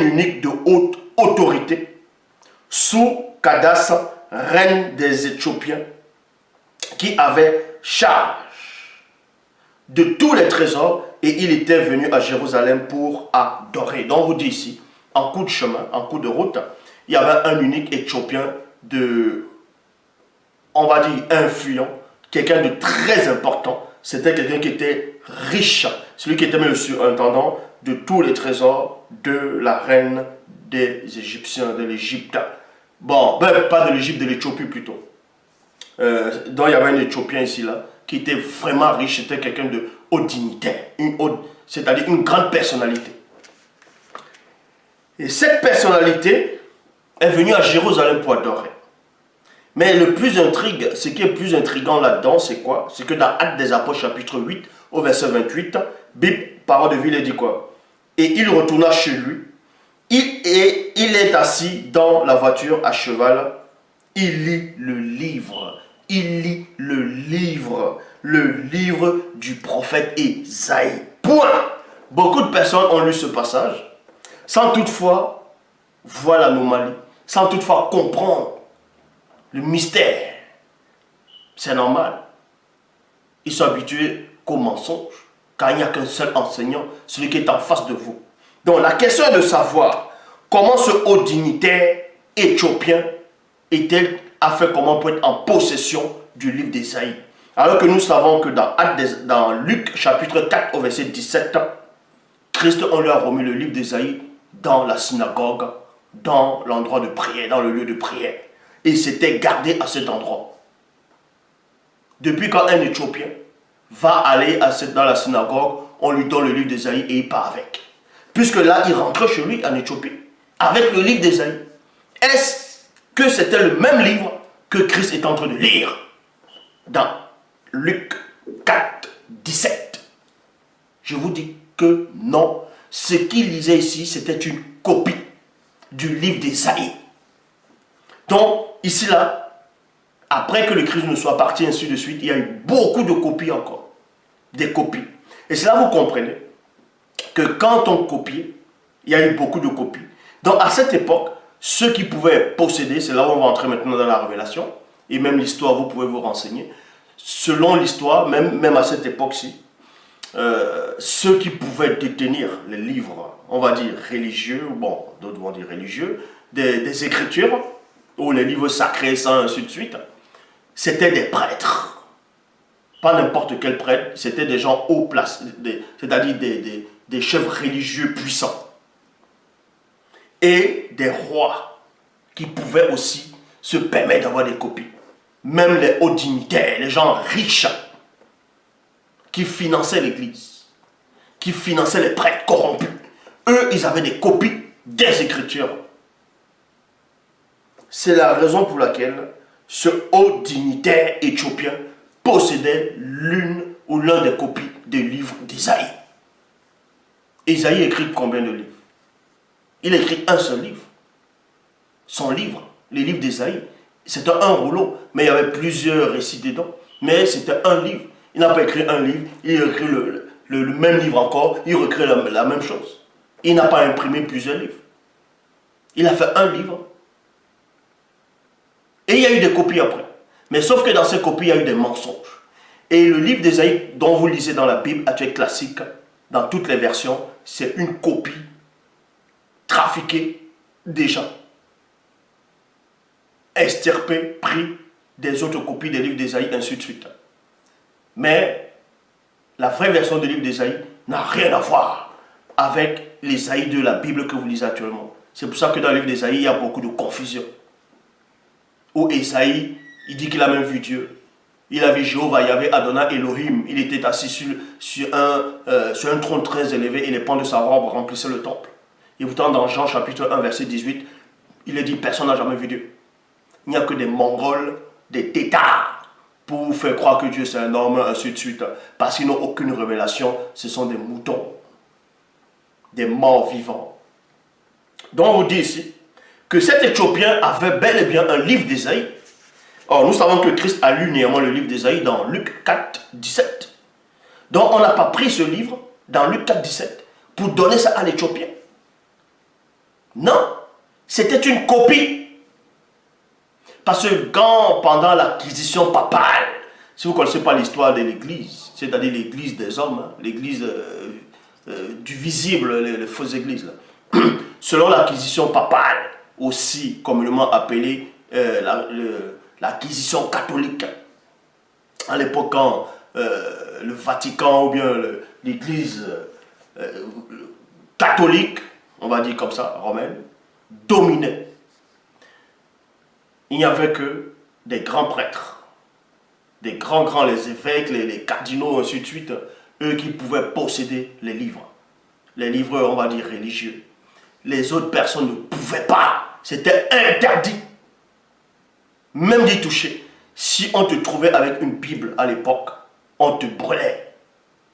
eunuque de haute autorité sous Candace, reine des Éthiopiens, qui avait charge de tous les trésors, et il était venu à Jérusalem pour adorer. Donc on vous dit ici, en cours de chemin, en cours de route, il y avait un eunuque éthiopien de, on va dire, influent, quelqu'un de très important. C'était quelqu'un qui était riche, celui qui était même le surintendant de tous les trésors de la reine des Égyptiens, de l'Égypte. Bon, ben, pas de l'Égypte, de l'Éthiopie plutôt. Donc il y avait un Éthiopien ici, là, qui était vraiment riche, c'était quelqu'un de haut dignitaire, c'est-à-dire une grande personnalité. Et cette personnalité est venue à Jérusalem pour adorer. Mais le plus intrigue, ce qui est plus intriguant là-dedans, c'est quoi? C'est que dans Actes des Apôtres, chapitre 8, au verset 28, Bible, parole de vie, il dit quoi? Et il retourna chez lui, il est assis dans la voiture à cheval, il lit le livre. Il lit le livre du prophète Ésaïe. Point. Beaucoup de personnes ont lu ce passage sans toutefois voir l'anomalie, sans toutefois comprendre le mystère. C'est normal. Ils sont habitués qu'au mensonge, car il n'y a qu'un seul enseignant, celui qui est en face de vous. Donc la question est de savoir comment ce haut dignitaire éthiopien a fait comment pour être en possession du livre d'Ésaïe. Alors que nous savons que dans Luc chapitre 4 au verset 17, Christ on lui a remis le livre d'Ésaïe dans la synagogue, dans l'endroit de prière, dans le lieu de prière. Et il s'était gardé à cet endroit. Depuis quand un Éthiopien va aller dans la synagogue, on lui donne le livre d'Ésaïe et il part avec. Puisque là, il rentre chez lui en Éthiopie avec le livre d'Ésaïe. Est-ce que c'était le même livre que Christ est en train de lire dans Luc 4, 17? Je vous dis que non. Ce qu'il lisait ici, c'était une copie du livre d'Ésaïe. Donc, ici, là, après que le Christ ne soit parti, ainsi de suite, il y a eu beaucoup de copies encore. Des copies. Et c'est là que vous comprenez que quand on copiait, il y a eu beaucoup de copies. Donc, à cette époque, ceux qui pouvaient posséder, c'est là où on va entrer maintenant dans la révélation, et même l'histoire, vous pouvez vous renseigner. Selon l'histoire, même à cette époque-ci, ceux qui pouvaient détenir les livres, on va dire religieux, bon, d'autres vont dire religieux, des écritures, ou les livres sacrés, sans ainsi de suite, c'était des prêtres. Pas n'importe quel prêtre, c'était des gens haut place, c'est-à-dire des chefs religieux puissants. Et des rois qui pouvaient aussi se permettre d'avoir des copies. Même les hauts dignitaires, les gens riches qui finançaient l'église, qui finançaient les prêtres corrompus. Eux, ils avaient des copies des Écritures. C'est la raison pour laquelle ce haut dignitaire éthiopien possédait l'une ou l'un des copies des livres d'Ésaïe. Ésaïe écrit combien de livres? Il écrit un seul livre. Son livre, les livres d'Ésaïe, c'était un rouleau, mais il y avait plusieurs récits dedans. Mais c'était un livre. Il n'a pas écrit un livre, il a écrit le même livre encore, il recrée la même chose. Il n'a pas imprimé plusieurs livres. Il a fait un livre. Et il y a eu des copies après. Mais sauf que dans ces copies, il y a eu des mensonges. Et le livre d'Ésaïe, dont vous lisez dans la Bible actuelle classique, dans toutes les versions, c'est une copie trafiquée déjà, extirpée, prise des autres copies des livres d'Ésaïe, ainsi de suite. Mais la vraie version du livre d'Ésaïe n'a rien à voir avec l'Ésaïe de la Bible que vous lisez actuellement. C'est pour ça que dans le livre d'Ésaïe, il y a beaucoup de confusion. Où Ésaïe, il dit qu'il a même vu Dieu. Il a vu Jéhovah, il y avait Adonai Elohim. Il était assis sur un trône très élevé et les pans de sa robe remplissaient le temple. Et pourtant, dans Jean chapitre 1, verset 18, il est dit, personne n'a jamais vu Dieu. Il n'y a que des Mongols, des têtards, pour vous faire croire que Dieu c'est un homme, ainsi de suite. Parce qu'ils n'ont aucune révélation, ce sont des moutons, des morts vivants. Donc on vous dit ici, que cet Éthiopien avait bel et bien un livre d'Ésaïe. Or, nous savons que Christ a lu néanmoins le livre d'Ésaïe dans Luc 4, 17. Donc, on n'a pas pris ce livre dans Luc 4, 17 pour donner ça à l'Éthiopien. Non, c'était une copie. Parce que pendant l'acquisition papale, si vous ne connaissez pas l'histoire de l'église, c'est-à-dire l'église des hommes, hein, l'église du visible, les fausses églises, là. Selon l'acquisition papale, aussi communément appelée l'acquisition catholique, à l'époque quand le Vatican ou bien l'église catholique, on va dire comme ça, romaine, dominait. Il n'y avait que des grands prêtres, des grands, les évêques, les cardinaux, ainsi de suite, eux qui pouvaient posséder les livres, on va dire, religieux. Les autres personnes ne pouvaient pas, c'était interdit, même d'y toucher. Si on te trouvait avec une Bible à l'époque, on te brûlait.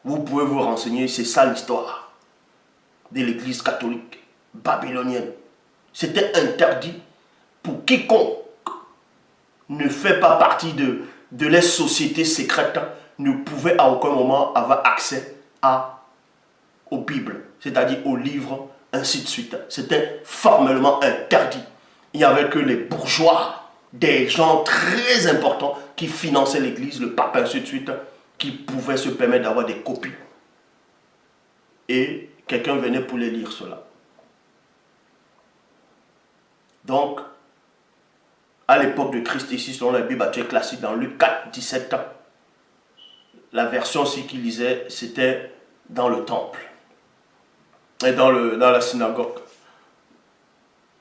Vous pouvez vous renseigner, c'est ça l'histoire de l'église catholique babylonienne. C'était interdit pour quiconque ne fait pas partie de les sociétés secrètes, ne pouvait à aucun moment avoir accès aux Bibles, c'est-à-dire aux livres, ainsi de suite. C'était formellement interdit. Il n'y avait que les bourgeois, des gens très importants qui finançaient l'église, le pape, ainsi de suite, qui pouvaient se permettre d'avoir des copies. Et quelqu'un venait pour les lire cela. Donc, à l'époque de Christ, ici, selon la Bible classique, dans Luc 4, 17, la version aussi qu'il lisait, c'était dans le temple, et dans la synagogue,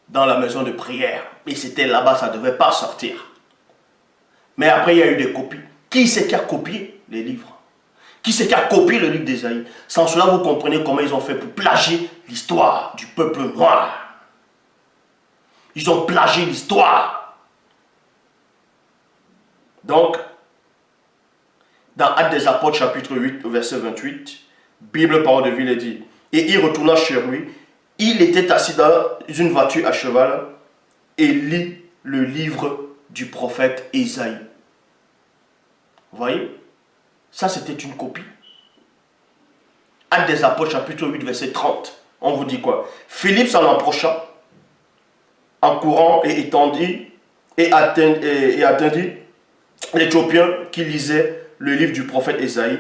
dans la maison de prière. Et c'était là-bas, ça ne devait pas sortir. Mais après, il y a eu des copies. Qui c'est qui a copié les livres? Qui c'est qui a copié le livre d'Ésaïe? Sans cela, vous comprenez comment ils ont fait pour plagier l'histoire du peuple noir. Ils ont plagié l'histoire. Donc, dans Actes des Apôtres, chapitre 8, verset 28, Bible, parole de vie, il dit, et il retourna chez lui, il était assis dans une voiture à cheval et lit le livre du prophète Ésaïe. Vous voyez? Ça, c'était une copie. Actes des Apôtres, chapitre 8, verset 30. On vous dit quoi? Philippe s'en approcha en courant et attendit l'Éthiopien qui lisait le livre du prophète Ésaïe